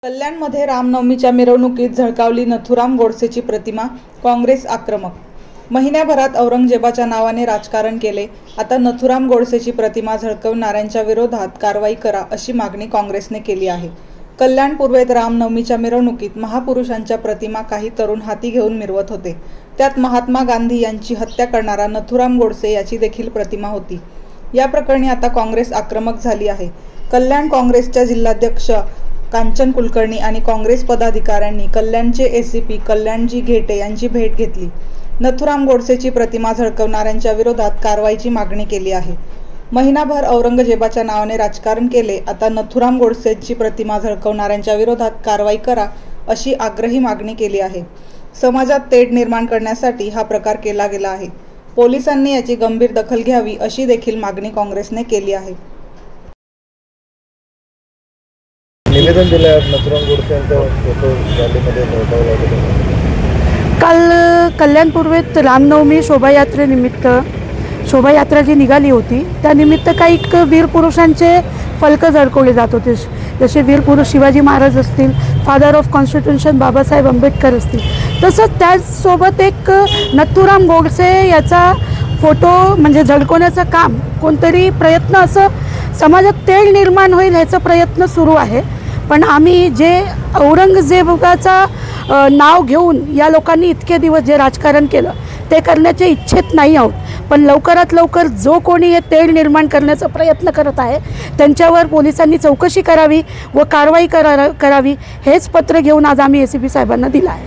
कल्याणमध्ये रामनवमीच्या मिरवणुकीत झळकावली नथुराम गोडसेची प्रतिमा, काँग्रेस आक्रमक। महिन्याभरात औरंगजेबाच्या नावाने राजकारण केले, आता नथुराम गोडसेची प्रतिमा झळकवणाऱ्यांच्या विरोधात कारवाई करा अशी मागणी काँग्रेसने केली आहे। कल्याण पूर्वेत रामनवमीच्या मिरवणुकीत महापुरुषांच्या प्रतिमा काही तरुण हाती घेऊन मिरवत होते। त्यात महात्मा गांधी यांची हत्या करणारा नथुराम गोडसे याची देखील प्रतिमा होती। या प्रकरणी आता काँग्रेस आक्रमक झाली आहे। कल्याण काँग्रेसच्या जिल्हाध्यक्ष कांचन कुलकर्णी आणि काँग्रेस पदाधिकाऱ्यांनी कल्याणचे एसीपी कल्याणजी घेटे यांची भेट घेतली। नथुराम गोडसेची प्रतिमा झळकवणाऱ्यांच्या विरोधात कारवाईची मागणी केली आहे। महिनाभर औरंगजेबाच्या नावाने राजकारण केले, आता नथुराम गोडसेची प्रतिमा झळकवणाऱ्यांच्या विरोधात कारवाई करा अशी आग्रही मागणी केली आहे। समाजात तेढ निर्माण करण्यासाठी हा प्रकार केला गेला आहे। पोलिसांनी याची गंभीर दखल घ्यावी अशी देखील मागणी काँग्रेसने केली आहे। निवेदन दिलं नथुराम गोडसे यांचा फोटो रॅलीमध्ये झळकावला होता। काल कल्याण पूर्वेत रामनवमी शोभायात्रेनिमित्त शोभायात्रा जी निघाली होती त्यानिमित्त काही वीर पुरुषांचे फलक झळकवले जात होते, जसे वीर पुरुष शिवाजी महाराज असतील, father of constitution Babasaheb Ambedkar असतील, तसंच त्याचसोबत एक नथुराम गोडसे याचा फोटो म्हणजे झळकवण्याचं काम कोणतरी प्रयत्न असं समाजात तेढ निर्माण होईल ह्याचा प्रयत्न सुरू आहे। पण आम्ही जे औरंगजेबाचा नाव घेऊन या लोकांनी इतके दिवस जे राजकारण केलं ते करण्याचे इच्छित नाही आहोत, पण लवकरात लवकर जो कोणी हे तेढ निर्माण करण्याचा प्रयत्न करत आहे त्यांच्यावर पोलिसांनी चौकशी करावी व कारवाई करावी हेच पत्र घेऊन आज आम्ही एसीपी साहेबांना दिलं आहे।